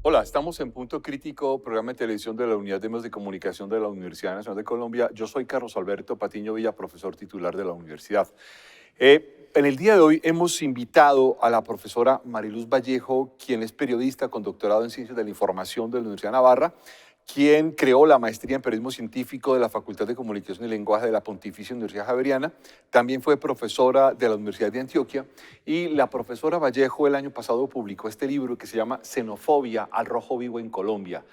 Hola, estamos en Punto Crítico, programa de televisión de la Unidad de Medios de Comunicación de la Universidad Nacional de Colombia. Yo soy Carlos Alberto Patiño Villa, profesor titular de la universidad. En el día de hoy hemos invitado a la profesora Mariluz Vallejo, quien es periodista con doctorado en Ciencias de la Información de la Universidad de Navarra, quien creó la maestría en Periodismo Científico de la Facultad de Comunicación y Lenguaje de la Pontificia Universidad Javeriana. También fue profesora de la Universidad de Antioquia. Y la profesora Vallejo el año pasado publicó este libro que se llama Xenofobia al rojo vivo en Colombia.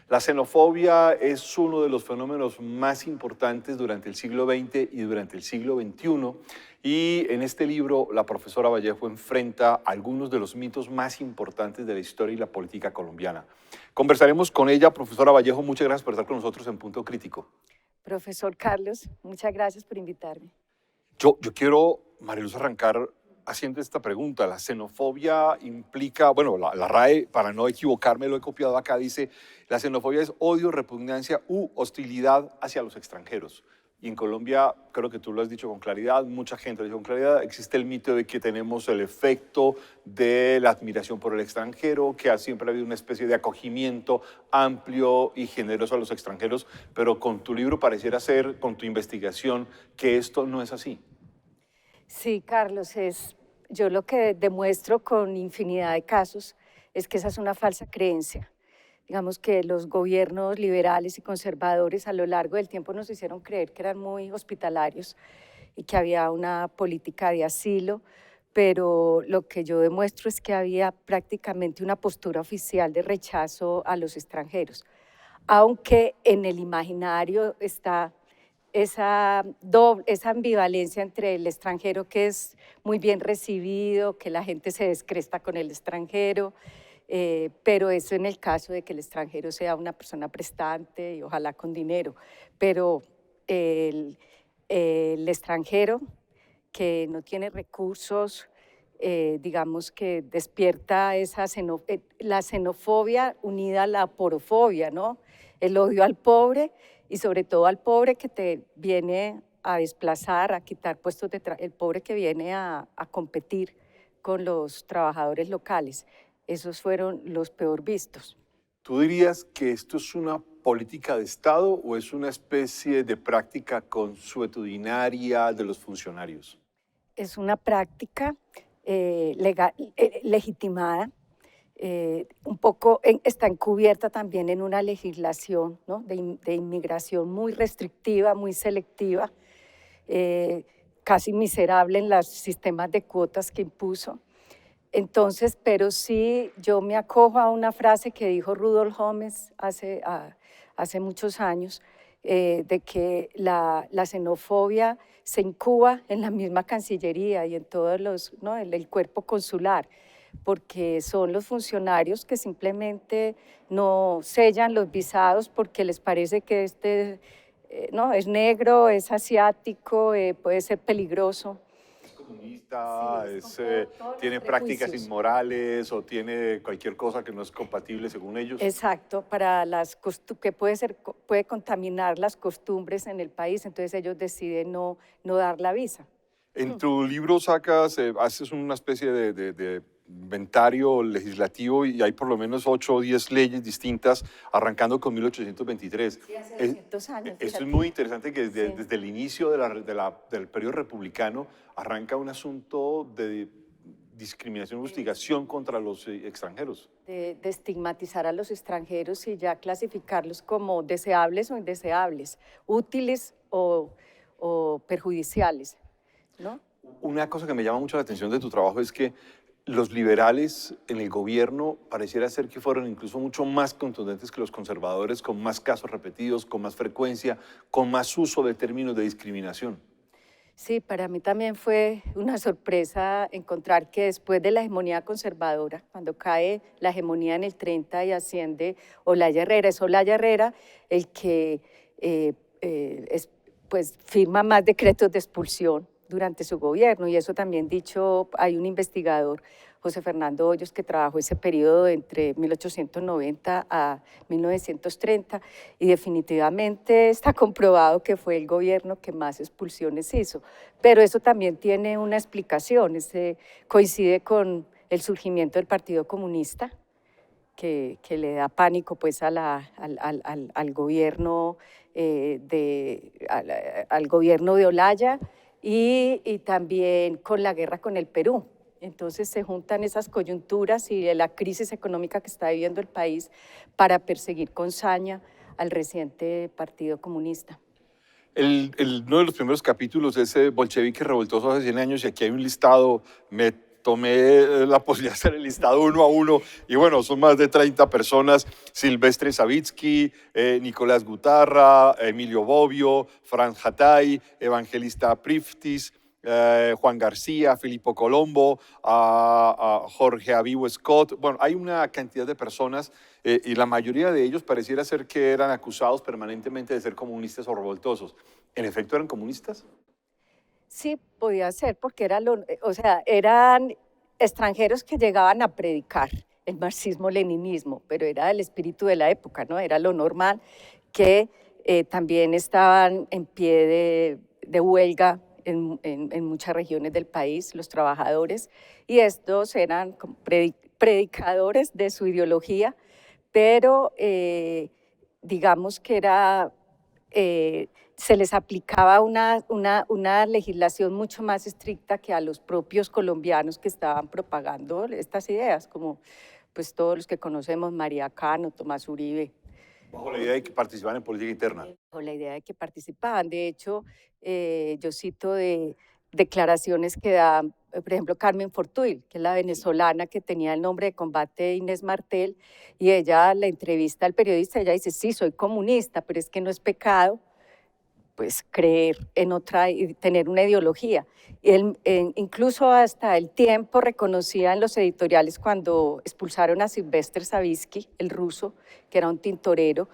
La xenofobia es uno de los fenómenos más importantes durante el siglo XX y durante el siglo XXI. Y en este libro, la profesora Vallejo enfrenta algunos de los mitos más importantes de la historia y la política colombiana. Conversaremos con ella. Profesora Vallejo, muchas gracias por estar con nosotros en Punto Crítico. Profesor Carlos, muchas gracias por invitarme. Yo quiero, Mariluz, arrancar haciendo esta pregunta. La xenofobia implica, bueno, la RAE, para no equivocarme, lo he copiado acá, dice, la xenofobia es odio, repugnancia u hostilidad hacia los extranjeros. Y en Colombia, creo que tú lo has dicho con claridad, mucha gente lo ha dicho con claridad, existe el mito de que tenemos el efecto de la admiración por el extranjero, que siempre ha habido una especie de acogimiento amplio y generoso a los extranjeros, pero con tu libro pareciera ser, con tu investigación, que esto no es así. Sí, Carlos, yo lo que demuestro con infinidad de casos es que esa es una falsa creencia. Digamos que los gobiernos liberales y conservadores a lo largo del tiempo nos hicieron creer que eran muy hospitalarios y que había una política de asilo, pero lo que yo demuestro es que había prácticamente una postura oficial de rechazo a los extranjeros, aunque en el imaginario está esa ambivalencia entre el extranjero que es muy bien recibido, que la gente se descresta con el extranjero, pero eso en el caso de que el extranjero sea una persona prestante y ojalá con dinero. Pero el, el extranjero que no tiene recursos, digamos que despierta la xenofobia unida a la porofobia, ¿no? El odio al pobre y sobre todo al pobre que te viene a desplazar, a quitar puestos de trabajo, el pobre que viene a competir con los trabajadores locales. Esos fueron los peor vistos. ¿Tú dirías que esto es una política de Estado o es una especie de práctica consuetudinaria de los funcionarios? Es una práctica legitimada, un poco está encubierta también en una legislación, ¿no?, de inmigración muy restrictiva, muy selectiva, casi miserable en los sistemas de cuotas que impuso. Entonces, pero sí, yo me acojo a una frase que dijo Rudolf Holmes hace muchos años, de que la xenofobia se incuba en la misma Cancillería y en todos los, ¿no?, el cuerpo consular, porque son los funcionarios que simplemente no sellan los visados porque les parece que no, es negro, es asiático, puede ser peligroso. Es Sí, comunista, es con todos los tiene prácticas prejuicios. inmorales o tiene cualquier cosa que no es compatible según ellos. Exacto, que puede contaminar las costumbres en el país, entonces ellos deciden no dar la visa. En tu libro sacas, haces una especie de inventario legislativo y hay por lo menos 8 o 10 leyes distintas, arrancando con 1823. Sí, hace Es- 200 años, Esto es fíjate. muy interesante que Sí. desde el inicio del periodo republicano arranca un asunto de discriminación, hostigación contra los extranjeros. De estigmatizar a los extranjeros y ya clasificarlos como deseables o indeseables, útiles o perjudiciales, ¿no? Una cosa que me llama mucho la atención de tu trabajo es que los liberales en el gobierno pareciera ser que fueron incluso mucho más contundentes que los conservadores, con más casos repetidos, con más frecuencia, con más uso de términos de discriminación. Sí, para mí también fue una sorpresa encontrar que después de la hegemonía conservadora, cuando cae la hegemonía en el 30 y asciende Olaya Herrera, es Olaya Herrera el que pues, firma más decretos de expulsión durante su gobierno, y eso también dicho, hay un investigador, José Fernando Hoyos, que trabajó ese periodo entre 1890 a 1930, y definitivamente está comprobado que fue el gobierno que más expulsiones hizo. Pero eso también tiene una explicación, coincide con el surgimiento del Partido Comunista, que le da pánico pues al gobierno al gobierno de Olaya y también con la guerra con el Perú. Entonces se juntan esas coyunturas y la crisis económica que está viviendo el país para perseguir con saña al reciente Partido Comunista. Uno de los primeros capítulos es Bolchevique revoltoso hace 100 años y aquí hay un listado, me tomé la posibilidad de hacer el listado uno a uno y bueno, son más de 30 personas, Silvestre Savitsky, Nicolás Gutarra, Emilio Bobbio, Franz Hatay, Evangelista Priftis, Juan García, Filippo Colombo, a Jorge Avivo Scott. Bueno, hay una cantidad de personas y la mayoría de ellos pareciera ser que eran acusados permanentemente de ser comunistas o revoltosos. ¿En efecto eran comunistas? Sí, podía ser, porque o sea, eran extranjeros que llegaban a predicar el marxismo-leninismo, pero era el espíritu de la época, ¿no? Era lo normal que también estaban en pie de huelga en muchas regiones del país, los trabajadores, y estos eran predicadores de su ideología, pero digamos que era, se les aplicaba una legislación mucho más estricta que a los propios colombianos que estaban propagando estas ideas, como pues todos los que conocemos, María Cano, Tomás Uribe. Bajo la idea de que participaban en política interna. Bajo la idea de que participaban. De hecho, yo cito de declaraciones que da, por ejemplo, Carmen Fortuil, que es la venezolana que tenía el nombre de combate Inés Martel, y ella, la entrevista al periodista, ella dice, sí, soy comunista, pero es que no es pecado pues creer en otra y tener una ideología. Incluso hasta el Tiempo reconocía en los editoriales cuando expulsaron a Silvestre Savitsky, el ruso, que era un tintorero,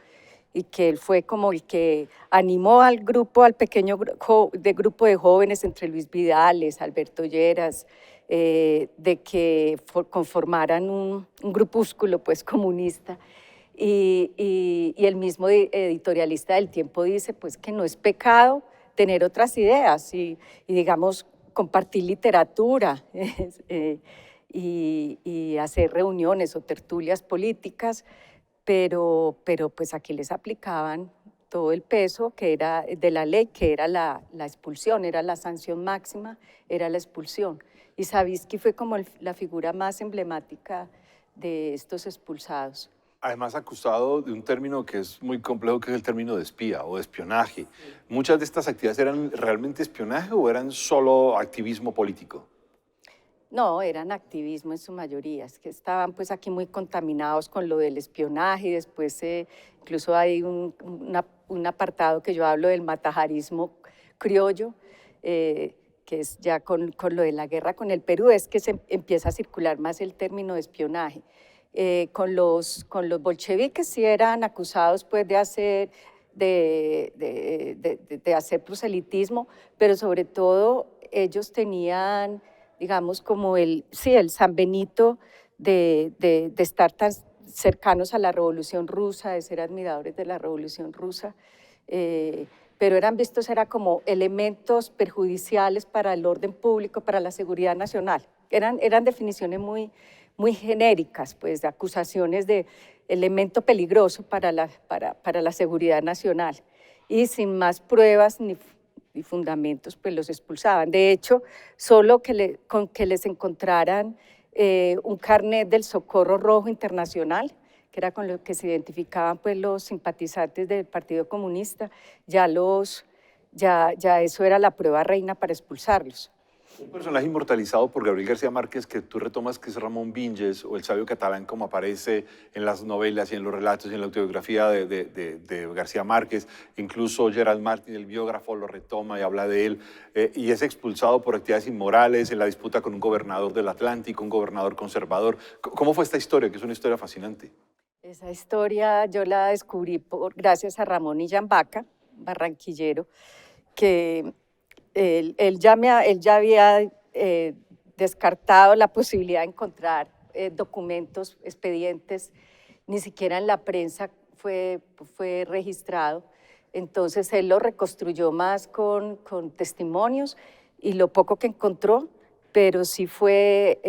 y que él fue como el que animó al grupo, al pequeño grupo de jóvenes entre Luis Vidales, Alberto Lleras, de que conformaran un grupúsculo pues comunista. Y el mismo editorialista del Tiempo dice pues que no es pecado tener otras ideas y digamos compartir literatura y hacer reuniones o tertulias políticas, pero pues aquí les aplicaban todo el peso que era de la ley, que era la expulsión, era la sanción máxima, era la expulsión. Y Savitsky fue como la figura más emblemática de estos expulsados. Además, acusado de un término que es muy complejo, que es el término de espía o de espionaje. Sí. ¿Muchas de estas actividades eran realmente espionaje o eran solo activismo político? No, eran activismo en su mayoría, es que estaban pues aquí muy contaminados con lo del espionaje y después incluso hay un apartado que yo hablo del matajarismo criollo, que es ya con lo de la guerra con el Perú, es que se empieza a circular más el término de espionaje. Con los bolcheviques sí eran acusados pues de hacer proselitismo, pero sobre todo ellos tenían, digamos, como el San Benito de estar tan cercanos a la Revolución Rusa, de ser admiradores de la Revolución Rusa, pero eran vistos era como elementos perjudiciales para el orden público, para la seguridad nacional. Eran definiciones muy genéricas, pues, de acusaciones de elemento peligroso para la seguridad nacional. Y sin más pruebas ni fundamentos, pues los expulsaban. De hecho, solo con que les encontraran un carnet del Socorro Rojo Internacional, que era con lo que se identificaban pues, los simpatizantes del Partido Comunista, ya eso era la prueba reina para expulsarlos. Un personaje inmortalizado por Gabriel García Márquez que tú retomas, que es Ramón Vinges, o el sabio catalán, como aparece en las novelas y en los relatos y en la autobiografía de García Márquez. Incluso Gerald Martin, el biógrafo, lo retoma y habla de él. Y es expulsado por actividades inmorales en la disputa con un gobernador del Atlántico, un gobernador conservador. ¿Cómo fue esta historia, que es una historia fascinante? Esa historia yo la descubrí gracias a Ramón Illán Vaca, barranquillero, que él ya había descartado la posibilidad de encontrar documentos, expedientes, ni siquiera en la prensa fue registrado. Entonces él lo reconstruyó más con testimonios y lo poco que encontró, pero sí fue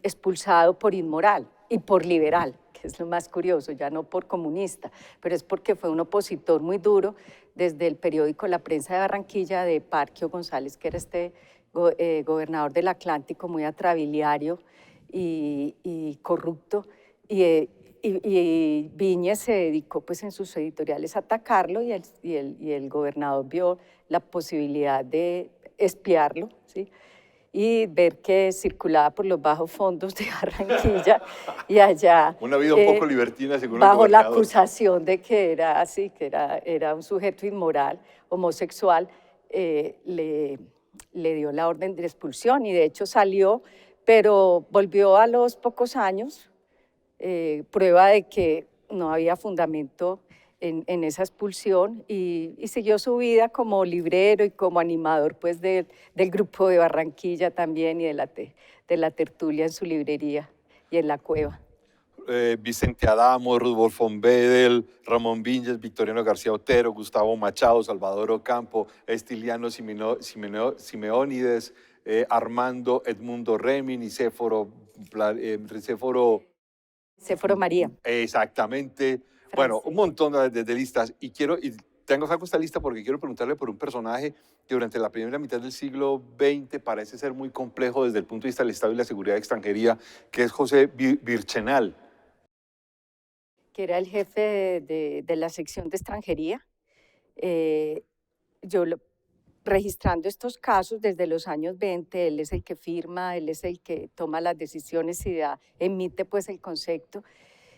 expulsado por inmoral y por liberal, que es lo más curioso, ya no por comunista, pero es porque fue un opositor muy duro desde el periódico La Prensa de Barranquilla de Parquio González, que era gobernador del Atlántico, muy atrabiliario y corrupto, y Viñes se dedicó pues en sus editoriales a atacarlo y el gobernador vio la posibilidad de espiarlo, ¿sí? Y ver que circulaba por los bajos fondos de Barranquilla y allá. Una vida un poco libertina, según el bajo la gobernador. acusación de que era así, que era un sujeto inmoral, homosexual, le dio la orden de expulsión y de hecho salió, pero volvió a los pocos años, prueba de que no había fundamento en esa expulsión y siguió su vida como librero y como animador pues del grupo de Barranquilla también y de la tertulia en su librería y en la cueva. Vicente Adamo, Rudolf von Bedel, Ramón Viñes, Victoriano García Otero, Gustavo Machado, Salvador Ocampo, Estiliano Simeónides, Armando Edmundo Remy, Nicéforo María. Exactamente. Francés. Bueno, un montón de listas. Y saco esta lista porque quiero preguntarle por un personaje que durante la primera mitad del siglo XX parece ser muy complejo desde el punto de vista del Estado y la seguridad de extranjería, que es José Birchenal. Que era el jefe de la sección de extranjería. Registrando estos casos desde los años 20, él es el que firma, él es el que toma las decisiones y emite pues el concepto.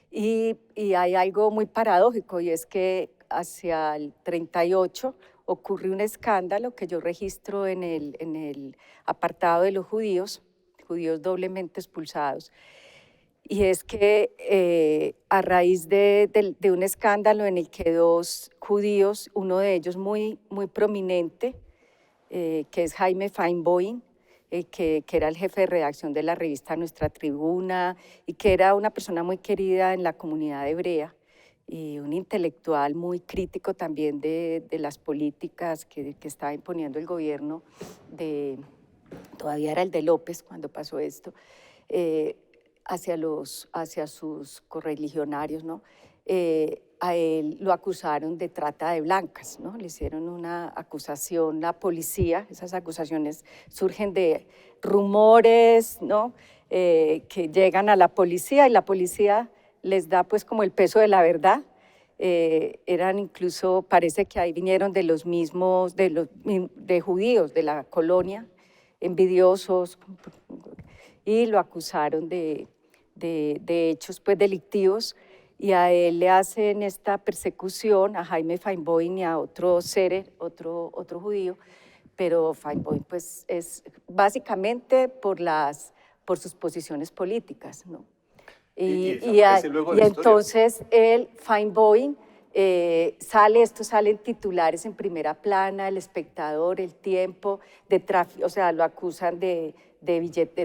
Y hay algo muy paradójico y es que hacia el 38 ocurre un escándalo que yo registro en el apartado de los judíos doblemente expulsados. Y es que a raíz de un escándalo en el que dos judíos, uno de ellos muy prominente, que es Jaime Feinboim, que era el jefe de redacción de la revista Nuestra Tribuna y que era una persona muy querida en la comunidad hebrea y un intelectual muy crítico también de las políticas que estaba imponiendo el gobierno todavía era el de López cuando pasó esto, hacia sus correligionarios, ¿no? A él lo acusaron de trata de blancas, ¿no? Le hicieron una acusación a policía, esas acusaciones surgen de rumores, ¿no? Que llegan a la policía y la policía les da pues como el peso de la verdad. Eran incluso, parece que ahí vinieron de los mismos, de judíos de la colonia, envidiosos, y lo acusaron de hechos pues delictivos y a él le hacen esta persecución, a Jaime Feinboim y a otro otro judío, pero Feinboim pues es básicamente por sus posiciones políticas, ¿no? Y entonces Feinboim esto sale en titulares en primera plana, El Espectador, El Tiempo, o sea, lo acusan de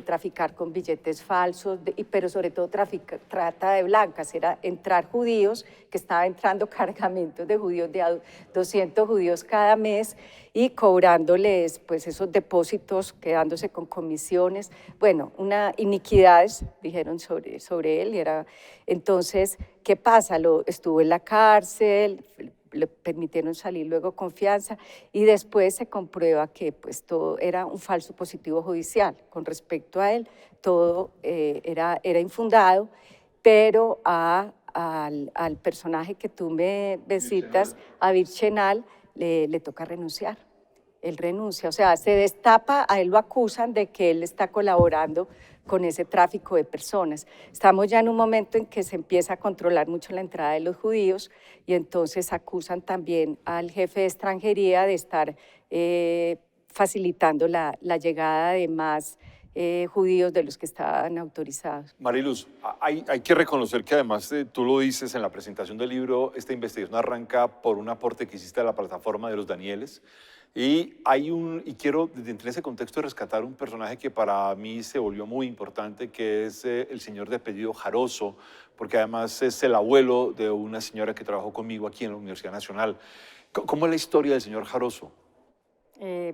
traficar con billetes falsos, pero sobre todo trata de blancas, era entrar judíos, que estaba entrando cargamentos de judíos, de 200 judíos cada mes, y cobrándoles pues esos depósitos, quedándose con comisiones, bueno, iniquidades, dijeron sobre él, entonces, ¿qué pasa? Estuvo en la cárcel, le permitieron salir luego con fianza y después se comprueba que pues todo era un falso positivo judicial. Con respecto a él, todo era infundado, pero al personaje que tú me citas, a Birchenal, le toca renunciar. Él renuncia, o sea, se destapa, a él lo acusan de que él está colaborando con ese tráfico de personas. Estamos ya en un momento en que se empieza a controlar mucho la entrada de los judíos y entonces acusan también al jefe de extranjería de estar facilitando la llegada de más judíos de los que estaban autorizados. Mariluz, hay que reconocer que además tú lo dices en la presentación del libro, esta investigación arranca por un aporte que hiciste a la plataforma de los Danieles. Y quiero, en ese contexto, rescatar un personaje que para mí se volvió muy importante, que es el señor de apellido Jaroso, porque además es el abuelo de una señora que trabajó conmigo aquí en la Universidad Nacional. ¿Cómo es la historia del señor Jaroso?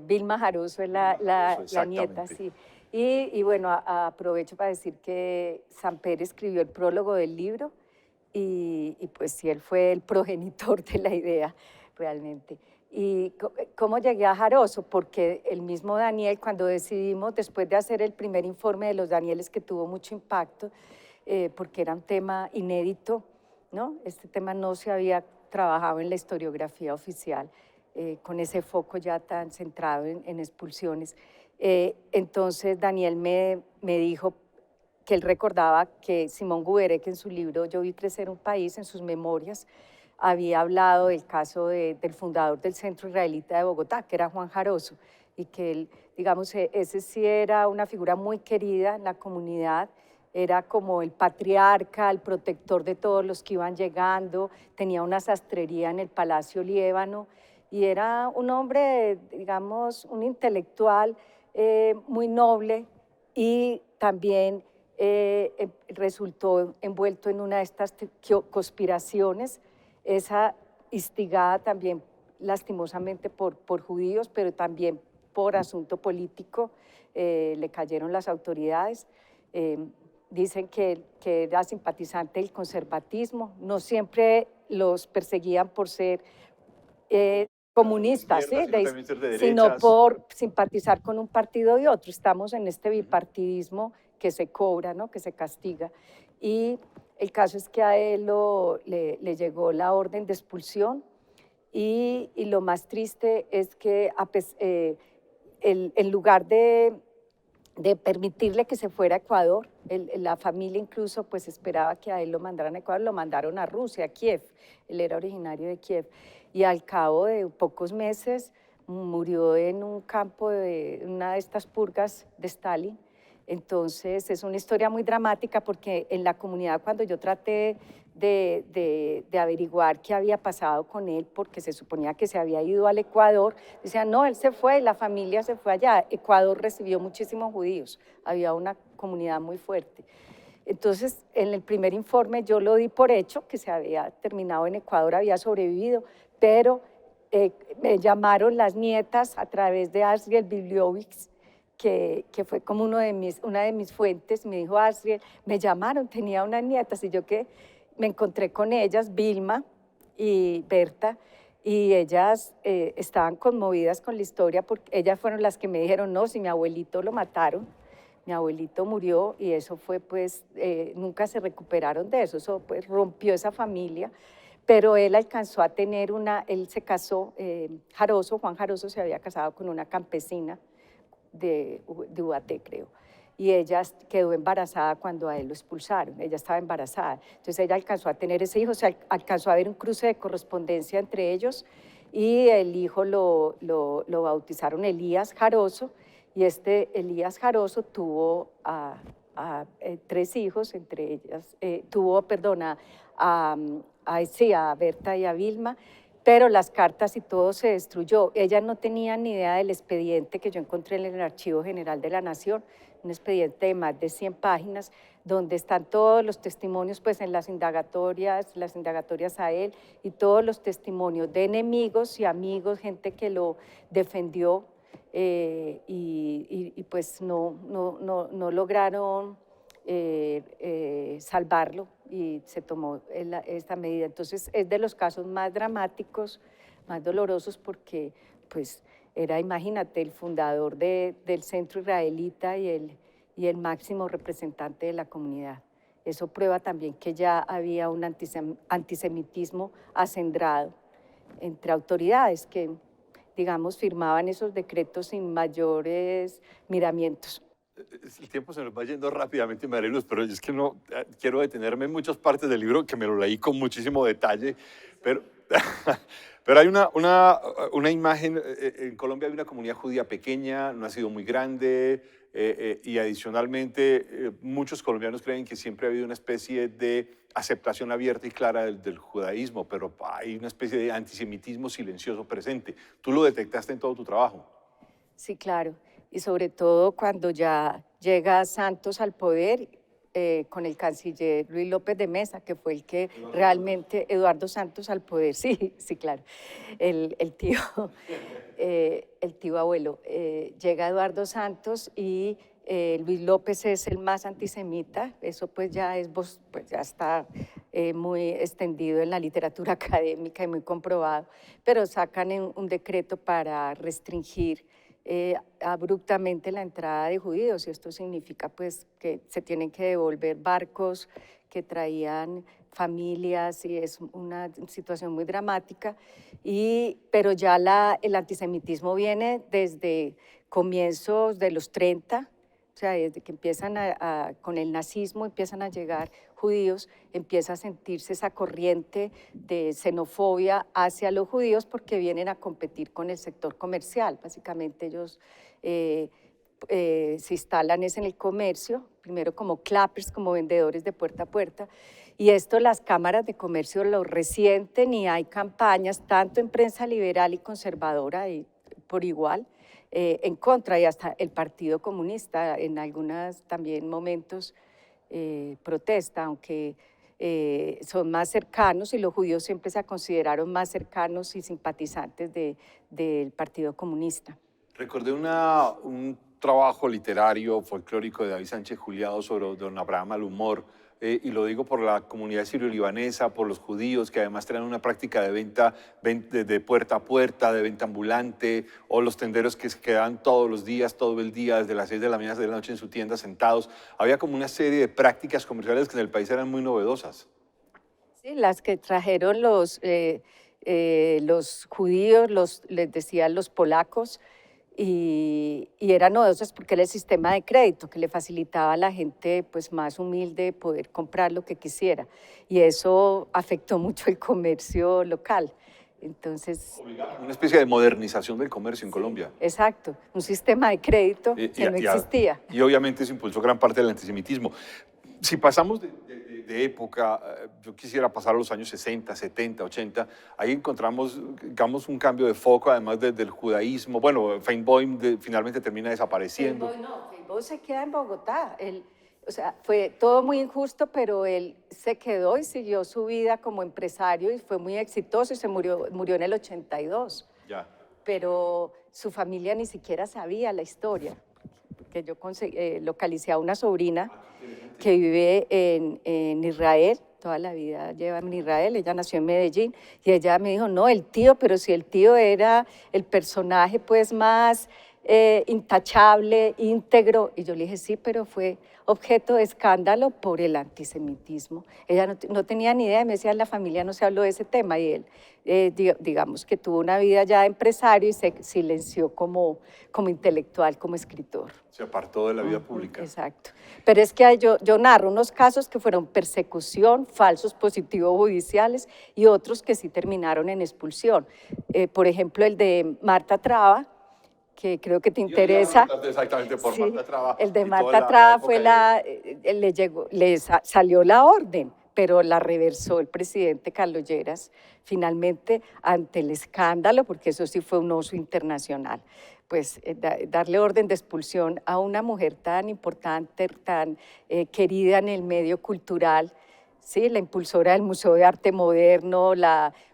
Vilma Jaroso es la nieta, sí. Y bueno, aprovecho para decir que Samper escribió el prólogo del libro y pues sí, él fue el progenitor de la idea realmente. ¿Y cómo llegué a Jaroso? Porque el mismo Daniel, cuando decidimos, después de hacer el primer informe de los Danieles, que tuvo mucho impacto, porque era un tema inédito, ¿no? Este tema no se había trabajado en la historiografía oficial, con ese foco ya tan centrado en expulsiones. Entonces Daniel me dijo que él recordaba que Simón Guberek en su libro Yo vi crecer un país, en sus memorias, había hablado del caso del fundador del Centro Israelita de Bogotá, que era Juan Jaroso, y que él, digamos, ese sí era una figura muy querida en la comunidad, era como el patriarca, el protector de todos los que iban llegando, tenía una sastrería en el Palacio Liébano, y era un hombre, digamos, un intelectual muy noble, y también resultó envuelto en una de estas conspiraciones, esa instigada también lastimosamente por judíos, pero también por asunto político, le cayeron las autoridades. Dicen que era simpatizante del conservatismo, no siempre los perseguían por ser comunistas, sino por simpatizar con un partido y otro. Estamos en este bipartidismo que se cobra, ¿no? Que se castiga. Y el caso es que a él le llegó la orden de expulsión y lo más triste es que en lugar de permitirle que se fuera a Ecuador, la familia incluso pues esperaba que a él lo mandaran a Ecuador, lo mandaron a Rusia, a Kiev, él era originario de Kiev, y al cabo de pocos meses murió en un campo de una de estas purgas de Stalin. Entonces es una historia muy dramática porque en la comunidad, cuando yo traté de averiguar qué había pasado con él, porque se suponía que se había ido al Ecuador, decían, no, él se fue, la familia se fue allá. Ecuador recibió muchísimos judíos, había una comunidad muy fuerte. Entonces, en el primer informe yo lo di por hecho, que se había terminado en Ecuador, había sobrevivido, pero me llamaron las nietas a través de Asriel Bibliovics, que fue como una de mis fuentes, me dijo, Asriel, me llamaron, tenía unas nietas, y yo que me encontré con ellas, Vilma y Berta, y ellas estaban conmovidas con la historia, porque ellas fueron las que me dijeron, no, si mi abuelito lo mataron, mi abuelito murió, y eso fue pues, nunca se recuperaron de eso pues rompió esa familia, pero él alcanzó a tener él se casó, Juan Jaroso se había casado con una campesina de Ubaté, creo, y ella quedó embarazada cuando a él lo expulsaron, ella estaba embarazada, entonces ella alcanzó a tener ese hijo, se alcanzó a ver un cruce de correspondencia entre ellos, y el hijo lo bautizaron Elías Jaroso, y Elías Jaroso tuvo tres hijos, entre ellas, tuvo, perdona, sí, a Berta y a Vilma, pero las cartas y todo se destruyó. Ella no tenía ni idea del expediente que yo encontré en el Archivo General de la Nación, un expediente de más de 100 páginas, donde están todos los testimonios pues, en las indagatorias a él, y todos los testimonios de enemigos y amigos, gente que lo defendió, y pues no lograron salvarlo, y se tomó esta medida. Entonces es de los casos más dramáticos, más dolorosos, porque pues era, imagínate, el fundador del Centro Israelita y el máximo representante de la comunidad. Eso prueba también que ya había un antisemitismo acendrado entre autoridades que, digamos, firmaban esos decretos sin mayores miramientos. El tiempo se nos va yendo rápidamente, María Luz, pero es que no quiero detenerme en muchas partes del libro, que me lo leí con muchísimo detalle, pero, pero hay una imagen. En Colombia hay una comunidad judía pequeña, no ha sido muy grande, y adicionalmente muchos colombianos creen que siempre ha habido una especie de aceptación abierta y clara del judaísmo, pero hay una especie de antisemitismo silencioso presente. ¿Tú lo detectaste en todo tu trabajo? Sí, claro, y sobre todo cuando ya llega Santos al poder, con el canciller Luis López de Mesa, que fue el que realmente, Eduardo Santos al poder, sí, sí, claro, el tío, el tío abuelo. Llega Eduardo Santos y Luis López es el más antisemita, eso pues ya es, pues ya está muy extendido en la literatura académica y muy comprobado, pero sacan un decreto para restringir abruptamente la entrada de judíos, y esto significa pues que se tienen que devolver barcos que traían familias, y es una situación muy dramática, pero ya el antisemitismo viene desde comienzos de los 30, o sea, desde que empiezan con el nazismo empiezan a llegar judíos, empieza a sentirse esa corriente de xenofobia hacia los judíos porque vienen a competir con el sector comercial. Básicamente ellos se instalan en el comercio, primero como clappers, como vendedores de puerta a puerta, y esto las cámaras de comercio lo resienten y hay campañas tanto en prensa liberal y conservadora y por igual, en contra, y hasta el Partido Comunista en algunos también momentos protesta, aunque son más cercanos, y los judíos siempre se consideraron más cercanos y simpatizantes del Partido Comunista. Recordé un trabajo literario folclórico de David Sánchez Juliado sobre don Abraham al-Humor, y lo digo por la comunidad sirio-libanesa, por los judíos que además traen una práctica de venta de puerta a puerta, de venta ambulante, o los tenderos que se quedan todos los días, todo el día, desde las 6 de la mañana hasta de la noche en su tienda sentados. Había como una serie de prácticas comerciales que en el país eran muy novedosas. Sí, las que trajeron los judíos, les decían los polacos, y eran novedosas porque era el sistema de crédito que le facilitaba a la gente pues, más humilde poder comprar lo que quisiera, y eso afectó mucho el comercio local. Entonces, una especie de modernización del comercio en Colombia. Exacto, un sistema de crédito que no existía. Y obviamente eso impulsó gran parte del antisemitismo. Si pasamos de época, yo quisiera pasar a los años 60, 70, 80, ahí encontramos, digamos, un cambio de foco, además del judaísmo. Bueno, Feinboim finalmente termina desapareciendo. Feinboim se queda en Bogotá. O sea, fue todo muy injusto, pero él se quedó y siguió su vida como empresario y fue muy exitoso, y se murió en el 82. Ya. Pero su familia ni siquiera sabía la historia, porque yo localicé a una sobrina que vive en Israel, toda la vida lleva en Israel, ella nació en Medellín, y ella me dijo, no, el tío, pero si el tío era el personaje pues más intachable, íntegro, y yo le dije, sí, pero fue objeto de escándalo por el antisemitismo. Ella no tenía ni idea, me decía, en la familia no se habló de ese tema, y él, digamos que tuvo una vida ya de empresario y se silenció como intelectual, como escritor. Se apartó de la vida pública. Exacto. Pero es que yo narro unos casos que fueron persecución, falsos positivos judiciales, y otros que sí terminaron en expulsión. Por ejemplo, el de Marta Traba, que creo que te interesa. Exactamente, por sí, Marta Traba. El de Marta Traba fue le salió la orden, pero la reversó el presidente Carlos Lleras, finalmente, ante el escándalo, porque eso sí fue un oso internacional. Pues darle orden de expulsión a una mujer tan importante, tan querida en el medio cultural, ¿sí? La impulsora del Museo de Arte Moderno,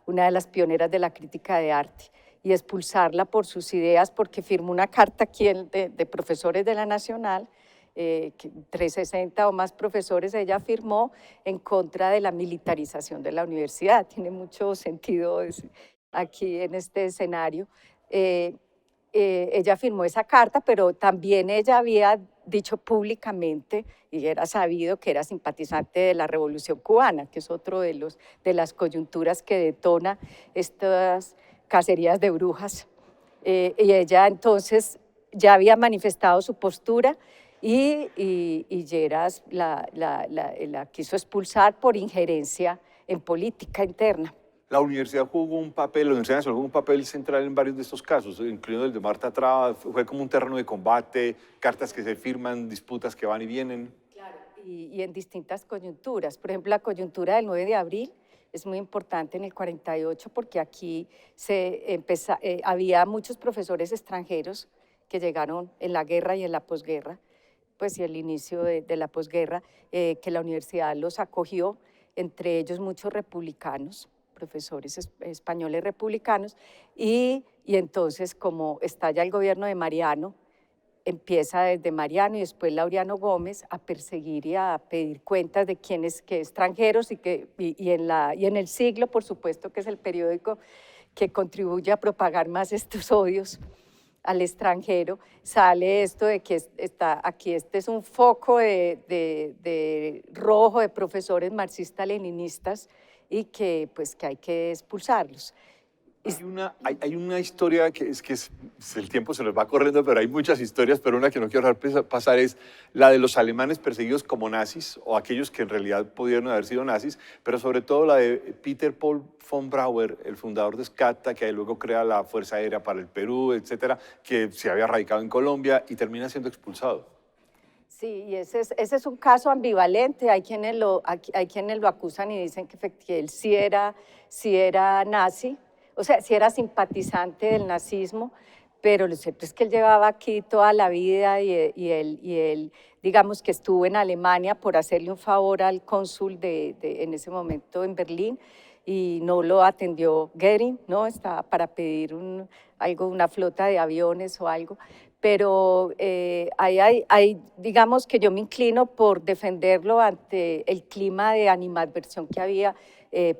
una de las pioneras de la crítica de arte, y expulsarla por sus ideas, porque firmó una carta aquí de profesores de la Nacional, 360 o más profesores ella firmó en contra de la militarización de la universidad. Tiene mucho sentido aquí en este escenario. Ella firmó esa carta, pero también ella había dicho públicamente, y era sabido, que era simpatizante de la Revolución Cubana, que es otro de las coyunturas que detona estas cacerías de brujas. Y ella entonces ya había manifestado su postura, y Lleras la quiso expulsar por injerencia en política interna. La universidad jugó un papel, la Universidad Nacional jugó un papel central en varios de estos casos, incluido el de Marta Traba. Fue como un terreno de combate, cartas que se firman, disputas que van y vienen. Claro, y en distintas coyunturas. Por ejemplo, la coyuntura del 9 de abril es muy importante en el 48, porque aquí había muchos profesores extranjeros que llegaron en la guerra y en la posguerra, pues, y el inicio de la posguerra, que la universidad los acogió, entre ellos muchos republicanos, profesores españoles republicanos, y entonces, como estalla el gobierno de Mariano, empieza desde Mariano y después Laureano Gómez a perseguir y a pedir cuentas de quiénes, qué extranjeros y en El Siglo, por supuesto, que es el periódico que contribuye a propagar más estos odios al extranjero, sale esto de que está aquí, este es un foco de rojo de profesores marxistas-leninistas y que, pues, que hay que expulsarlos. Hay una historia que el tiempo se nos va corriendo, pero hay muchas historias, pero una que no quiero dejar pasar es la de los alemanes perseguidos como nazis, o aquellos que en realidad pudieron haber sido nazis, pero sobre todo la de Peter Paul von Brauer, el fundador de SCATA, que luego crea la Fuerza Aérea para el Perú, etcétera, que se había radicado en Colombia y termina siendo expulsado. Sí, y ese es un caso ambivalente. Hay quienes lo acusan y dicen que él sí era nazi, o sea, sí era simpatizante del nazismo, pero lo cierto es que él llevaba aquí toda la vida y él, digamos que estuvo en Alemania por hacerle un favor al cónsul en ese momento en Berlín y no lo atendió Goering, ¿no? Estaba para pedir una flota de aviones o algo, pero digamos que yo me inclino por defenderlo ante el clima de animadversión que había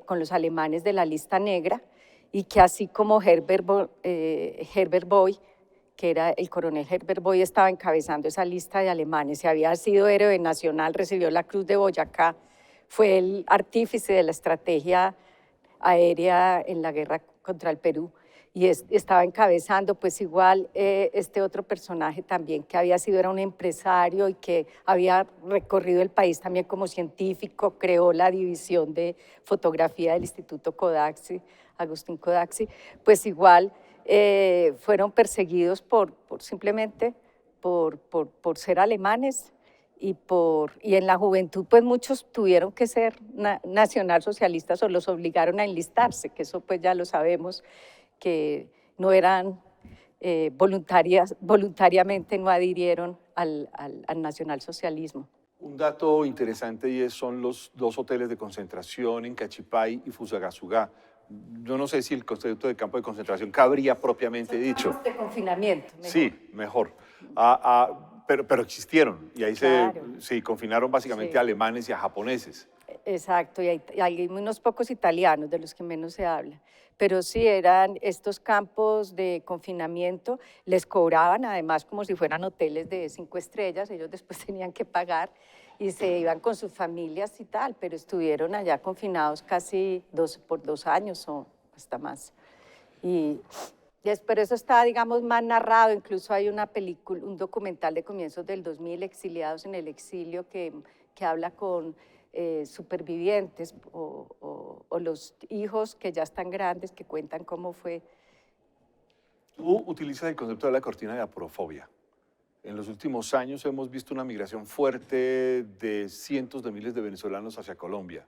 con los alemanes de la lista negra, y que así como Herbert Boy, que era el coronel Herbert Boy, estaba encabezando esa lista de alemanes y había sido héroe nacional, recibió la Cruz de Boyacá, fue el artífice de la estrategia aérea en la guerra contra el Perú y estaba encabezando, pues igual este otro personaje también que era un empresario y que había recorrido el país también como científico, creó la división de fotografía del Instituto Codaxi, Agustín Codaxi, pues igual fueron perseguidos simplemente por ser alemanes y en la juventud pues muchos tuvieron que ser nacionalsocialistas o los obligaron a enlistarse, que eso pues ya lo sabemos, que no eran voluntariamente no adhirieron al nacionalsocialismo. Un dato interesante son los dos hoteles de concentración en Cachipay y Fusagasugá. Yo no sé si el concepto de campo de concentración cabría propiamente dicho. Campos de confinamiento. Mejor. Sí, mejor. Pero existieron y ahí claro. se confinaron básicamente a alemanes y a japoneses. Exacto, y hay unos pocos italianos de los que menos se habla. Pero sí, eran estos campos de confinamiento, les cobraban además como si fueran hoteles de 5 estrellas, ellos después tenían que pagar y se iban con sus familias y tal, pero estuvieron allá confinados casi por 2 años o hasta más. Pero eso está, digamos, más narrado, incluso hay una película, un documental de comienzos del 2000, Exiliados en el Exilio, que habla con supervivientes o los hijos que ya están grandes, que cuentan cómo fue. Tú utilizas el concepto de la cortina de aporofobia. En los últimos años hemos visto una migración fuerte de cientos de miles de venezolanos hacia Colombia.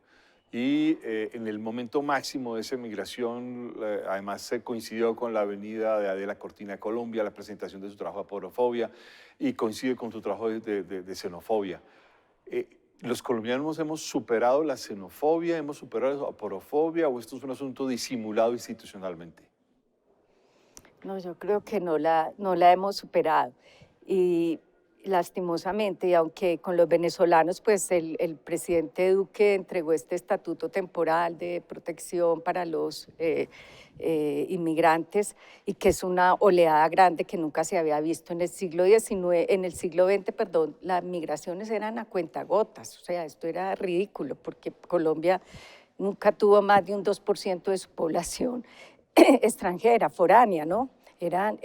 Y en el momento máximo de esa migración, además se coincidió con la venida de Adela Cortina a Colombia, la presentación de su trabajo de aporofobia, y coincide con su trabajo de xenofobia. ¿Los colombianos hemos superado la xenofobia, hemos superado la aporofobia, o esto es un asunto disimulado institucionalmente? No, yo creo que no la hemos superado. Y lastimosamente, y aunque con los venezolanos, pues el presidente Duque entregó este estatuto temporal de protección para los inmigrantes y que es una oleada grande que nunca se había visto en el siglo XIX, en el siglo XX, perdón, las migraciones eran a cuentagotas, o sea, esto era ridículo porque Colombia nunca tuvo más de un 2% de su población extranjera, foránea, ¿no? Era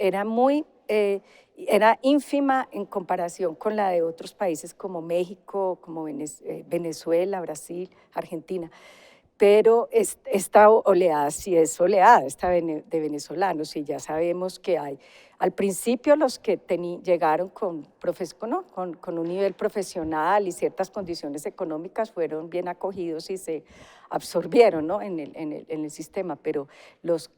ínfima en comparación con la de otros países como México, como Venezuela, Brasil, Argentina. Pero esta oleada sí es oleada, de venezolanos, y ya sabemos que hay. Al principio los que llegaron con un nivel profesional y ciertas condiciones económicas fueron bien acogidos y se absorbieron, ¿no? en el sistema, pero los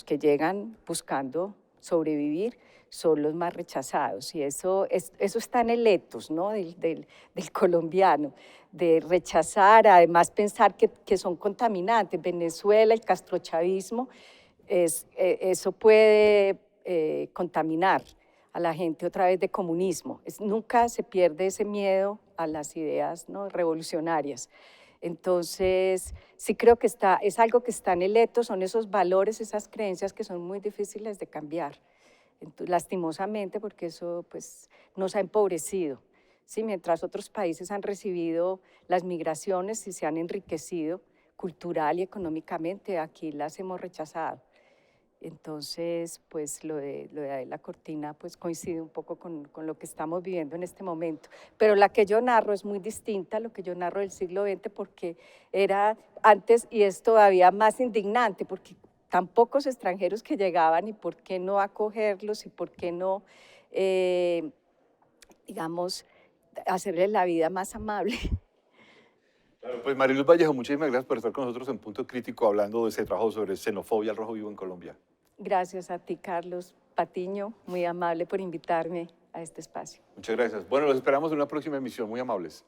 que llegan buscando sobrevivir son los más rechazados, y eso está en el etos, ¿no? del colombiano, de rechazar, además pensar que son contaminantes. Venezuela, el castrochavismo, eso puede contaminar a la gente otra vez de comunismo. Nunca se pierde ese miedo a las ideas, ¿no?, revolucionarias. Entonces, sí creo que es algo que está en el etos, son esos valores, esas creencias que son muy difíciles de cambiar. Entonces, lastimosamente, porque eso pues, nos ha empobrecido. ¿Sí? Mientras otros países han recibido las migraciones y se han enriquecido cultural y económicamente, aquí las hemos rechazado. Entonces, pues lo de Adela Cortina pues coincide un poco con lo que estamos viviendo en este momento. Pero la que yo narro es muy distinta a lo que yo narro del siglo XX porque era antes y es todavía más indignante porque tan pocos extranjeros que llegaban y por qué no acogerlos y por qué no, digamos, hacerles la vida más amable. Claro, pues Mariluz Vallejo, muchísimas gracias por estar con nosotros en Punto Crítico hablando de ese trabajo sobre xenofobia al rojo vivo en Colombia. Gracias a ti, Carlos Patiño, muy amable por invitarme a este espacio. Muchas gracias. Bueno, los esperamos en una próxima emisión. Muy amables.